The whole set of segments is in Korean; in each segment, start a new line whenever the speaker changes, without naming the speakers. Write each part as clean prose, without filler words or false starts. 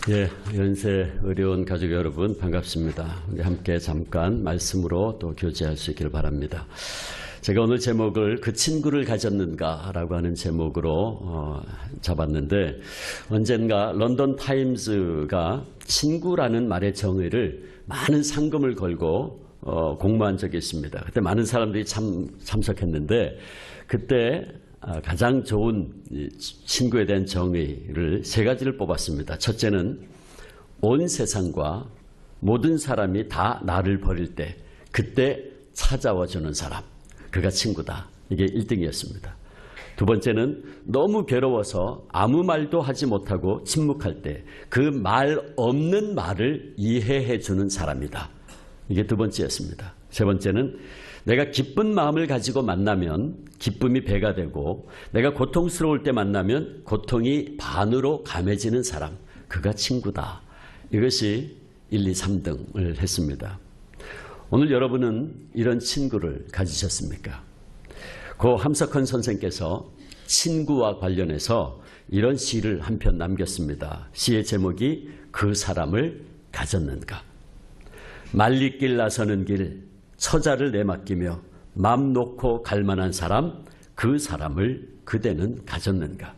예, 연세 의료원 가족 여러분 반갑습니다. 우리 함께 잠깐 말씀으로 또 교제할 수 있기를 바랍니다. 제가 오늘 제목을 그 친구를 가졌는가라고 하는 제목으로 잡았는데, 언젠가 런던 타임즈가 친구라는 말의 정의를 많은 상금을 걸고 공모한 적이 있습니다. 그때 많은 사람들이 참석했는데, 그때 가장 좋은 친구에 대한 정의를 세 가지를 뽑았습니다. 첫째는 온 세상과 모든 사람이 다 나를 버릴 때 그때 찾아와 주는 사람, 그가 친구다. 이게 1등이었습니다. 두 번째는 너무 괴로워서 아무 말도 하지 못하고 침묵할 때 그 말 없는 말을 이해해 주는 사람이다. 이게 두 번째였습니다. 세 번째는 내가 기쁜 마음을 가지고 만나면 기쁨이 배가 되고, 내가 고통스러울 때 만나면 고통이 반으로 감해지는 사람, 그가 친구다. 이것이 1, 2, 3등을 했습니다. 오늘 여러분은 이런 친구를 가지셨습니까? 고 함석헌 선생께서 친구와 관련해서 이런 시를 한 편 남겼습니다. 시의 제목이 그 사람을 가졌는가. 말리길 나서는 길 처자를 내맡기며 맘 놓고 갈 만한 사람, 그 사람을 그대는 가졌는가.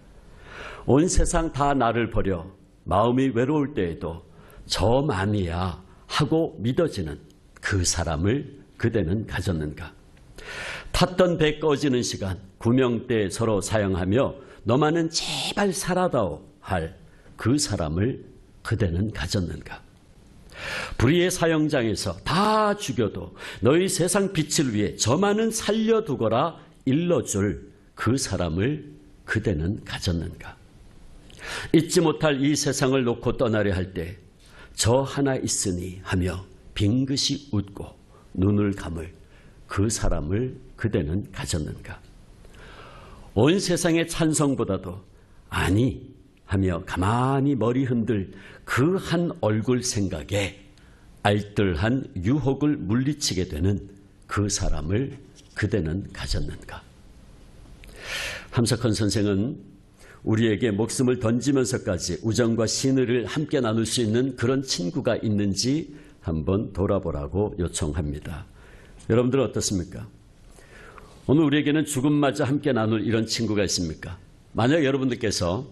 온 세상 다 나를 버려 마음이 외로울 때에도 저만이야 하고 믿어지는 그 사람을 그대는 가졌는가. 탔던 배 꺼지는 시간 구명대 서로 사용하며 너만은 제발 살아다오 할 그 사람을 그대는 가졌는가. 불의의 사형장에서 다 죽여도 너희 세상 빛을 위해 저만은 살려두거라 일러줄 그 사람을 그대는 가졌는가. 잊지 못할 이 세상을 놓고 떠나려 할 때 저 하나 있으니 하며 빙긋이 웃고 눈을 감을 그 사람을 그대는 가졌는가. 온 세상의 찬성보다도 아니 하며 가만히 머리 흔들 그 한 얼굴 생각에 알뜰한 유혹을 물리치게 되는 그 사람을 그대는 가졌는가. 함석헌 선생은 우리에게 목숨을 던지면서까지 우정과 신의를 함께 나눌 수 있는 그런 친구가 있는지 한번 돌아보라고 요청합니다. 여러분들은 어떻습니까? 오늘 우리에게는 죽음마저 함께 나눌 이런 친구가 있습니까? 만약 여러분들께서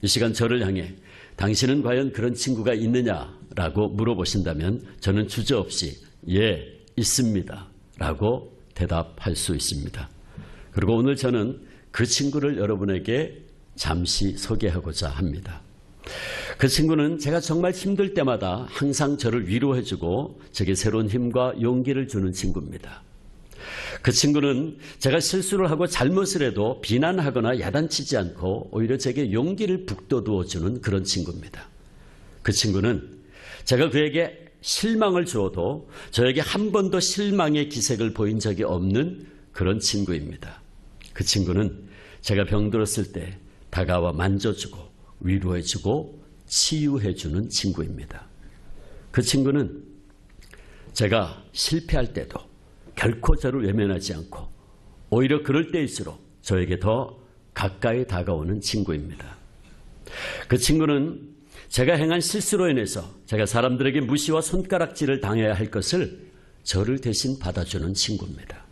이 시간 저를 향해 당신은 과연 그런 친구가 있느냐라고 물어보신다면 저는 주저없이 예, 있습니다 라고 대답할 수 있습니다. 그리고 오늘 저는 그 친구를 여러분에게 잠시 소개하고자 합니다. 그 친구는 제가 정말 힘들 때마다 항상 저를 위로해주고 제게 새로운 힘과 용기를 주는 친구입니다. 그 친구는 제가 실수를 하고 잘못을 해도 비난하거나 야단치지 않고 오히려 제게 용기를 북돋워 주는 그런 친구입니다. 그 친구는 제가 그에게 실망을 주어도 저에게 한 번도 실망의 기색을 보인 적이 없는 그런 친구입니다. 그 친구는 제가 병들었을 때 다가와 만져주고 위로해주고 치유해주는 친구입니다. 그 친구는 제가 실패할 때도 결코 저를 외면하지 않고 오히려 그럴 때일수록 저에게 더 가까이 다가오는 친구입니다. 그 친구는 제가 행한 실수로 인해서 제가 사람들에게 무시와 손가락질을 당해야 할 것을 저를 대신 받아주는 친구입니다.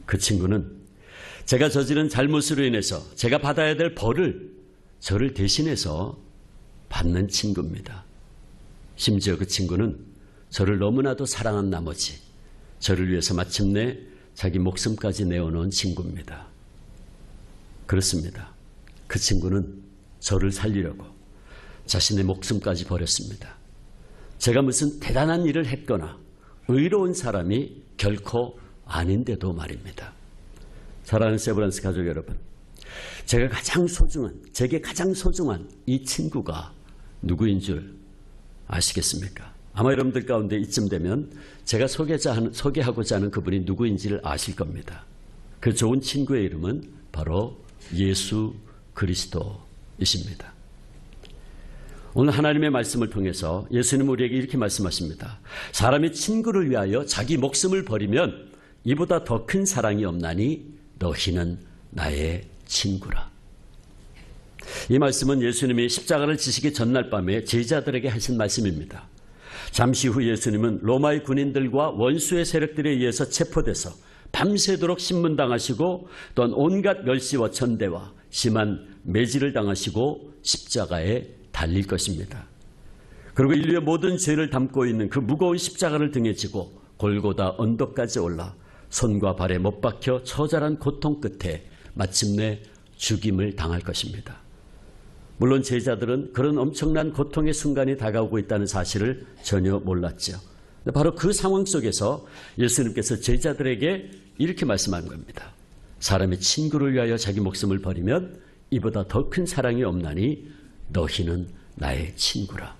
그 친구는 제가 저지른 잘못으로 인해서 제가 받아야 될 벌을 저를 대신해서 받는 친구입니다. 심지어 그 친구는 저를 너무나도 사랑한 나머지 저를 위해서 마침내 자기 목숨까지 내어놓은 친구입니다. 그렇습니다. 그 친구는 저를 살리려고 자신의 목숨까지 버렸습니다. 제가 무슨 대단한 일을 했거나 의로운 사람이 결코 아닌데도 말입니다. 사랑하는 세브란스 가족 여러분, 제게 가장 소중한 이 친구가 누구인 줄 아시겠습니까? 아마 여러분들 가운데 이쯤 되면 제가 소개하고자 하는 그분이 누구인지를 아실 겁니다. 그 좋은 친구의 이름은 바로 예수 그리스도이십니다. 오늘 하나님의 말씀을 통해서 예수님은 우리에게 이렇게 말씀하십니다. 사람이 친구를 위하여 자기 목숨을 버리면 이보다 더 큰 사랑이 없나니 너희는 나의 친구라. 이 말씀은 예수님이 십자가를 지시기 전날 밤에 제자들에게 하신 말씀입니다. 잠시 후 예수님은 로마의 군인들과 원수의 세력들에 의해서 체포돼서 밤새도록 신문당하시고 또한 온갖 멸시와 천대와 심한 매질을 당하시고 십자가에 달릴 것입니다. 그리고 인류의 모든 죄를 담고 있는 그 무거운 십자가를 등에 지고 골고다 언덕까지 올라 손과 발에 못 박혀 처절한 고통 끝에 마침내 죽임을 당할 것입니다. 물론 제자들은 그런 엄청난 고통의 순간이 다가오고 있다는 사실을 전혀 몰랐죠. 바로 그 상황 속에서 예수님께서 제자들에게 이렇게 말씀한 겁니다. 사람이 친구를 위하여 자기 목숨을 버리면 이보다 더 큰 사랑이 없나니 너희는 나의 친구라.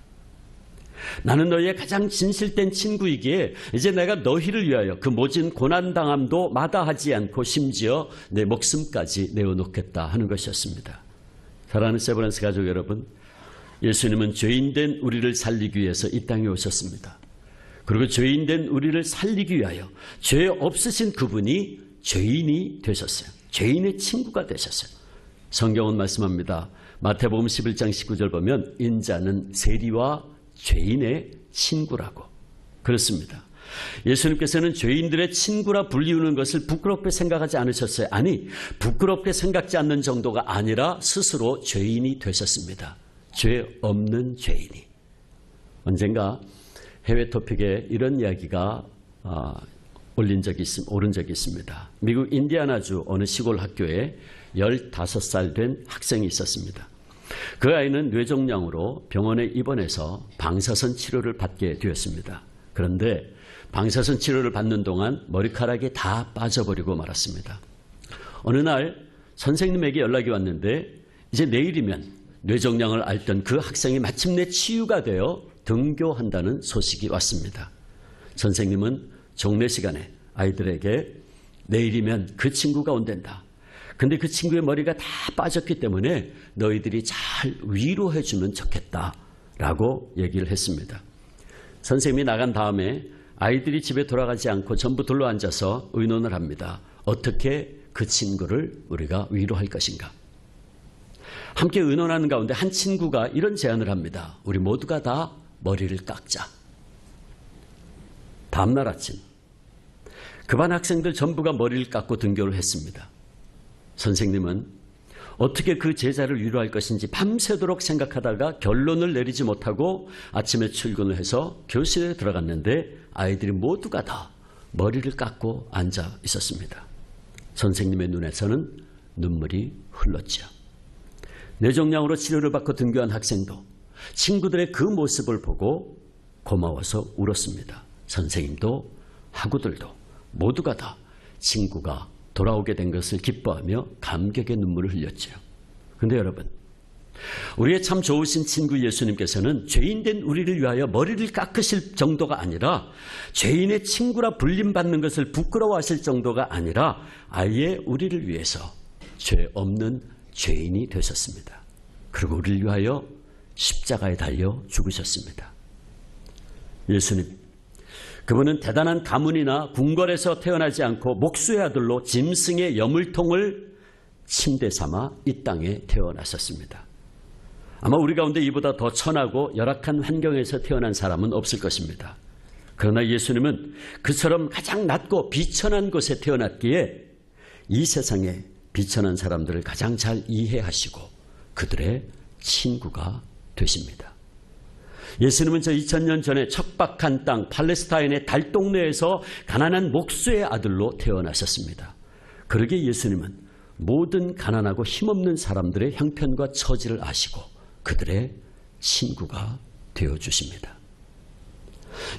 나는 너희의 가장 진실된 친구이기에 이제 내가 너희를 위하여 그 모진 고난당함도 마다하지 않고 심지어 내 목숨까지 내어놓겠다 하는 것이었습니다. 사랑하는 세브란스 가족 여러분, 예수님은 죄인된 우리를 살리기 위해서 이 땅에 오셨습니다. 그리고 죄인된 우리를 살리기 위하여 죄 없으신 그분이 죄인이 되셨어요. 죄인의 친구가 되셨어요. 성경은 말씀합니다. 마태복음 11장 19절 보면 인자는 세리와 죄인의 친구라고. 그렇습니다. 예수님께서는 죄인들의 친구라 불리우는 것을 부끄럽게 생각하지 않으셨어요. 아니, 부끄럽게 생각지 않는 정도가 아니라 스스로 죄인이 되셨습니다. 죄 없는 죄인이. 언젠가 해외 토픽에 이런 이야기가 오른 적이 있습니다. 미국 인디아나주 어느 시골 학교에 15살 된 학생이 있었습니다. 그 아이는 뇌종양으로 병원에 입원해서 방사선 치료를 받게 되었습니다. 그런데 방사선 치료를 받는 동안 머리카락이 다 빠져버리고 말았습니다. 어느 날 선생님에게 연락이 왔는데 이제 내일이면 뇌종양을 앓던 그 학생이 마침내 치유가 되어 등교한다는 소식이 왔습니다. 선생님은 종례 시간에 아이들에게 내일이면 그 친구가 온단다. 근데 그 친구의 머리가 다 빠졌기 때문에 너희들이 잘 위로해주면 좋겠다라고 얘기를 했습니다. 선생님이 나간 다음에 아이들이 집에 돌아가지 않고 전부 둘러앉아서 의논을 합니다. 어떻게 그 친구를 우리가 위로할 것인가. 함께 의논하는 가운데 한 친구가 이런 제안을 합니다. 우리 모두가 다 머리를 깎자. 다음날 아침 그 반 학생들 전부가 머리를 깎고 등교를 했습니다. 선생님은 어떻게 그 제자를 위로할 것인지 밤새도록 생각하다가 결론을 내리지 못하고 아침에 출근을 해서 교실에 들어갔는데 아이들이 모두가 다 머리를 깎고 앉아 있었습니다. 선생님의 눈에서는 눈물이 흘렀죠. 뇌종양으로 치료를 받고 등교한 학생도 친구들의 그 모습을 보고 고마워서 울었습니다. 선생님도 학우들도 모두가 다 친구가 돌아오게 된 것을 기뻐하며 감격의 눈물을 흘렸죠. 그런데 여러분, 우리의 참 좋으신 친구 예수님께서는 죄인된 우리를 위하여 머리를 깎으실 정도가 아니라 죄인의 친구라 불림받는 것을 부끄러워하실 정도가 아니라 아예 우리를 위해서 죄 없는 죄인이 되셨습니다. 그리고 우리를 위하여 십자가에 달려 죽으셨습니다. 예수님, 그분은 대단한 가문이나 궁궐에서 태어나지 않고 목수의 아들로 짐승의 여물통을 침대 삼아 이 땅에 태어나셨습니다. 아마 우리 가운데 이보다 더 천하고 열악한 환경에서 태어난 사람은 없을 것입니다. 그러나 예수님은 그처럼 가장 낮고 비천한 곳에 태어났기에 이 세상에 비천한 사람들을 가장 잘 이해하시고 그들의 친구가 되십니다. 예수님은 저 2000년 전에 척박한 땅 팔레스타인의 달동네에서 가난한 목수의 아들로 태어나셨습니다. 그러기에 예수님은 모든 가난하고 힘없는 사람들의 형편과 처지를 아시고 그들의 친구가 되어주십니다.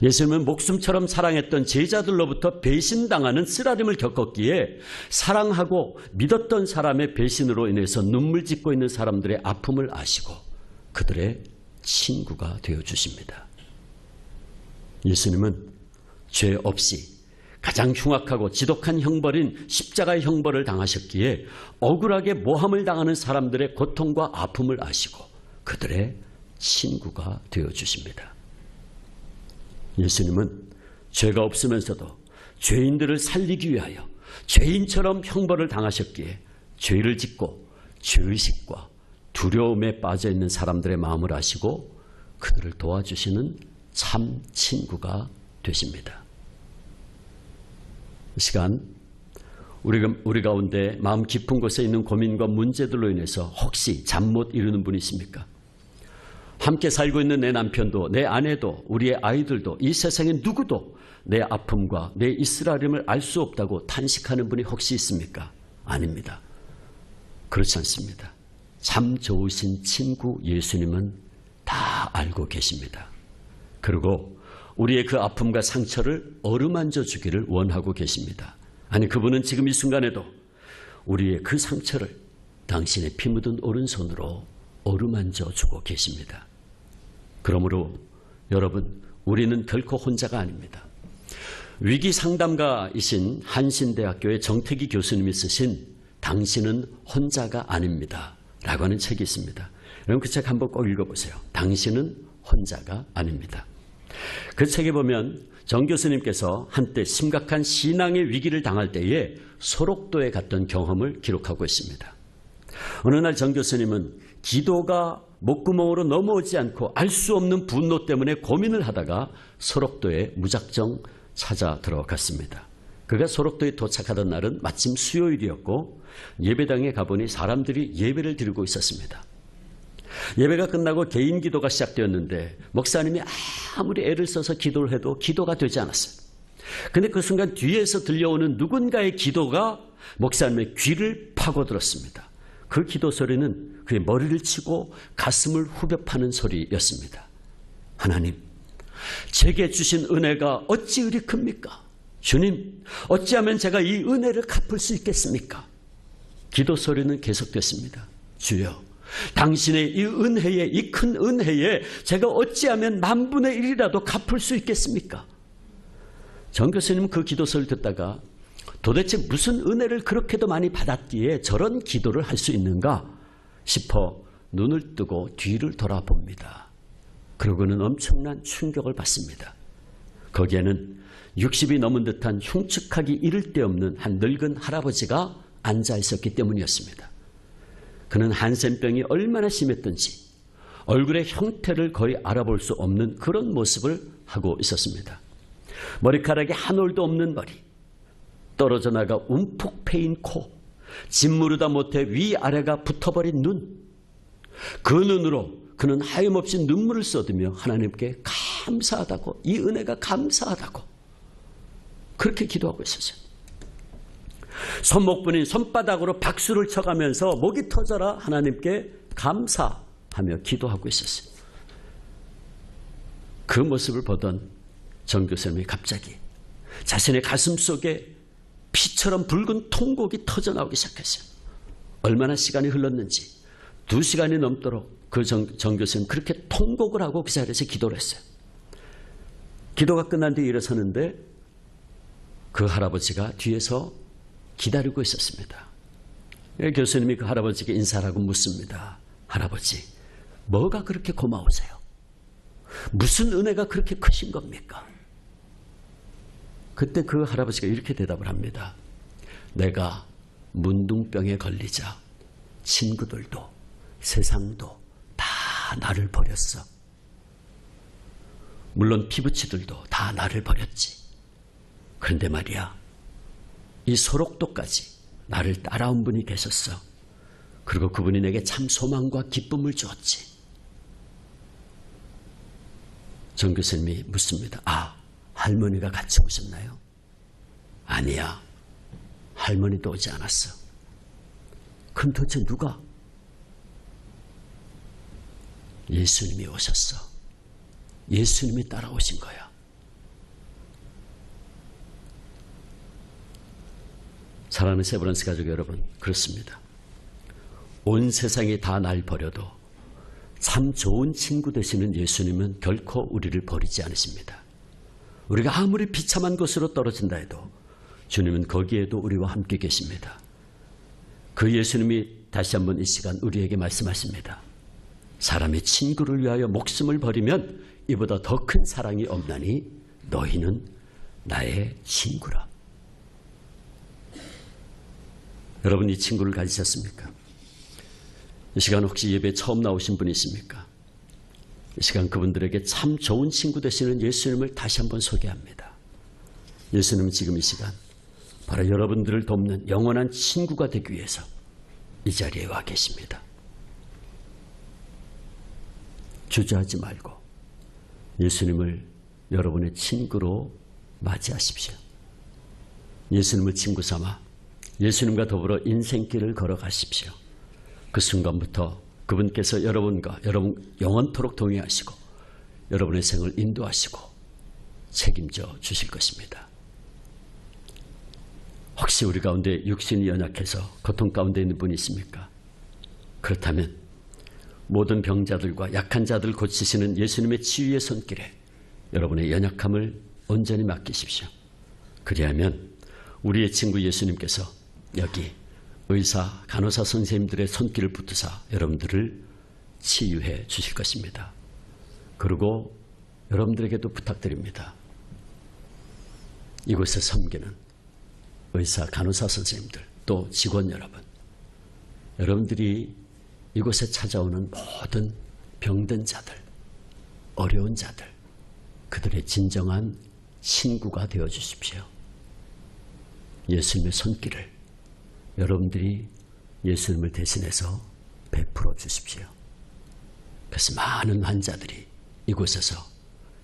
예수님은 목숨처럼 사랑했던 제자들로부터 배신당하는 쓰라림을 겪었기에 사랑하고 믿었던 사람의 배신으로 인해서 눈물 짓고 있는 사람들의 아픔을 아시고 그들의 친구가 되어주십니다. 예수님은 죄 없이 가장 흉악하고 지독한 형벌인 십자가의 형벌을 당하셨기에 억울하게 모함을 당하는 사람들의 고통과 아픔을 아시고 그들의 친구가 되어주십니다. 예수님은 죄가 없으면서도 죄인들을 살리기 위하여 죄인처럼 형벌을 당하셨기에 죄를 짓고 죄의식과 두려움에 빠져 있는 사람들의 마음을 아시고 그들을 도와주시는 참 친구가 되십니다. 이 시간 우리 가운데 마음 깊은 곳에 있는 고민과 문제들로 인해서 혹시 잠 못 이루는 분이 있습니까? 함께 살고 있는 내 남편도, 내 아내도, 우리의 아이들도, 이 세상의 누구도 내 아픔과 내 있으라림을 알 수 없다고 탄식하는 분이 혹시 있습니까? 아닙니다. 그렇지 않습니다. 참 좋으신 친구 예수님은 다 알고 계십니다. 그리고 우리의 그 아픔과 상처를 어루만져 주기를 원하고 계십니다. 아니, 그분은 지금 이 순간에도 우리의 그 상처를 당신의 피 묻은 오른손으로 어루만져 주고 계십니다. 그러므로 여러분, 우리는 결코 혼자가 아닙니다. 위기 상담가이신 한신대학교의 정태기 교수님이 쓰신 당신은 혼자가 아닙니다 라고 하는 책이 있습니다. 여러분, 그 책 한번 꼭 읽어보세요. 당신은 혼자가 아닙니다. 그 책에 보면 정 교수님께서 한때 심각한 신앙의 위기를 당할 때에 소록도에 갔던 경험을 기록하고 있습니다. 어느 날 정 교수님은 기도가 목구멍으로 넘어오지 않고 알 수 없는 분노 때문에 고민을 하다가 소록도에 무작정 찾아 들어갔습니다. 그가 소록도에 도착하던 날은 마침 수요일이었고 예배당에 가보니 사람들이 예배를 드리고 있었습니다. 예배가 끝나고 개인 기도가 시작되었는데 목사님이 아무리 애를 써서 기도를 해도 기도가 되지 않았어요. 그런데 그 순간 뒤에서 들려오는 누군가의 기도가 목사님의 귀를 파고들었습니다. 그 기도 소리는 그의 머리를 치고 가슴을 후벼 파는 소리였습니다. 하나님, 제게 주신 은혜가 어찌 이리 큽니까? 주님, 어찌하면 제가 이 은혜를 갚을 수 있겠습니까? 기도 소리는 계속됐습니다. 주여, 당신의 이 은혜에, 이 큰 은혜에 제가 어찌하면 10,000분의 1이라도 갚을 수 있겠습니까? 정 교수님은 그 기도 소리를 듣다가 도대체 무슨 은혜를 그렇게도 많이 받았기에 저런 기도를 할 수 있는가 싶어 눈을 뜨고 뒤를 돌아봅니다. 그러고는 엄청난 충격을 받습니다. 거기에는 60이 넘은 듯한 흉측하기 이를 데 없는 한 늙은 할아버지가 앉아 있었기 때문이었습니다. 그는 한센병이 얼마나 심했던지 얼굴의 형태를 거의 알아볼 수 없는 그런 모습을 하고 있었습니다. 머리카락이 한 올도 없는 머리, 떨어져 나가 움푹 패인 코, 짓무르다 못해 위아래가 붙어버린 눈, 그 눈으로 그는 하염없이 눈물을 쏟으며 하나님께 감사하다고, 이 은혜가 감사하다고 그렇게 기도하고 있었어요. 손목분인 손바닥으로 박수를 쳐가면서 목이 터져라 하나님께 감사하며 기도하고 있었어요. 그 모습을 보던 정 교수님이 갑자기 자신의 가슴 속에 피처럼 붉은 통곡이 터져나오기 시작했어요. 얼마나 시간이 흘렀는지 2시간이 넘도록 그 정 교수님 그렇게 통곡을 하고 그 자리에서 기도를 했어요. 기도가 끝난 뒤에 일어서는데 그 할아버지가 뒤에서 기다리고 있었습니다. 교수님이 그 할아버지에게 인사를 하고 묻습니다. 할아버지, 뭐가 그렇게 고마우세요? 무슨 은혜가 그렇게 크신 겁니까? 그때 그 할아버지가 이렇게 대답을 합니다. 내가 문둥병에 걸리자 친구들도 세상도 다 나를 버렸어. 물론 피부치들도 다 나를 버렸지. 그런데 말이야, 이 소록도까지 나를 따라온 분이 계셨어. 그리고 그분이 내게 참 소망과 기쁨을 주었지. 정 교수님이 묻습니다. 아, 할머니가 같이 오셨나요? 아니야, 할머니도 오지 않았어. 그럼 도대체 누가? 예수님이 오셨어. 예수님이 따라오신 거야. 사랑하는 세브란스 가족 여러분, 그렇습니다. 온 세상이 다 날 버려도 참 좋은 친구 되시는 예수님은 결코 우리를 버리지 않으십니다. 우리가 아무리 비참한 곳으로 떨어진다 해도 주님은 거기에도 우리와 함께 계십니다. 그 예수님이 다시 한번 이 시간 우리에게 말씀하십니다. 사람의 친구를 위하여 목숨을 버리면 이보다 더 큰 사랑이 없나니 너희는 나의 친구라. 여러분, 이 친구를 가지셨습니까? 이 시간 혹시 예배 처음 나오신 분이 있습니까? 이 시간 그분들에게 참 좋은 친구 되시는 예수님을 다시 한번 소개합니다. 예수님은 지금 이 시간 바로 여러분들을 돕는 영원한 친구가 되기 위해서 이 자리에 와 계십니다. 주저하지 말고 예수님을 여러분의 친구로 맞이하십시오. 예수님을 친구 삼아 예수님과 더불어 인생길을 걸어가십시오. 그 순간부터 그분께서 여러분과 여러분 영원토록 동행하시고 여러분의 생을 인도하시고 책임져 주실 것입니다. 혹시 우리 가운데 육신이 연약해서 고통 가운데 있는 분이 있습니까? 그렇다면 모든 병자들과 약한 자들 고치시는 예수님의 치유의 손길에 여러분의 연약함을 온전히 맡기십시오. 그리하면 우리의 친구 예수님께서 여기 의사, 간호사 선생님들의 손길을 붙드사 여러분들을 치유해 주실 것입니다. 그리고 여러분들에게도 부탁드립니다. 이곳에 섬기는 의사, 간호사 선생님들, 또 직원 여러분, 여러분들이 이곳에 찾아오는 모든 병든 자들, 어려운 자들, 그들의 진정한 친구가 되어 주십시오. 예수님의 손길을 여러분들이 예수님을 대신해서 베풀어 주십시오. 그래서 많은 환자들이 이곳에서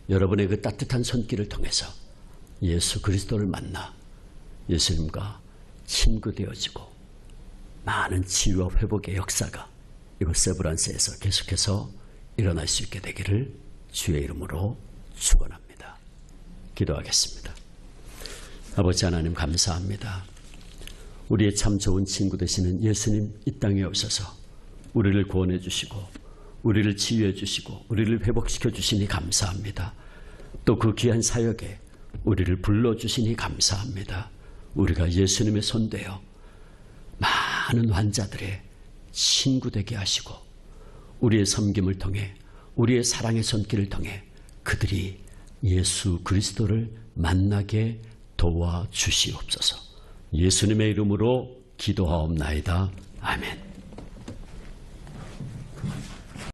여러분의 그 따뜻한 손길을 통해서 예수 그리스도를 만나 예수님과 친구 되어지고 많은 치유와 회복의 역사가 이곳 세브란스에서 계속해서 일어날 수 있게 되기를 주의 이름으로 축원합니다. 기도하겠습니다. 아버지 하나님 감사합니다. 우리의 참 좋은 친구 되시는 예수님 이 땅에 오셔서 우리를 구원해 주시고 우리를 치유해 주시고 우리를 회복시켜 주시니 감사합니다. 또 그 귀한 사역에 우리를 불러주시니 감사합니다. 우리가 예수님의 손되어 많은 환자들의 친구 되게 하시고 우리의 섬김을 통해 우리의 사랑의 손길을 통해 그들이 예수 그리스도를 만나게 도와주시옵소서. 예수님의 이름으로 기도하옵나이다. 아멘.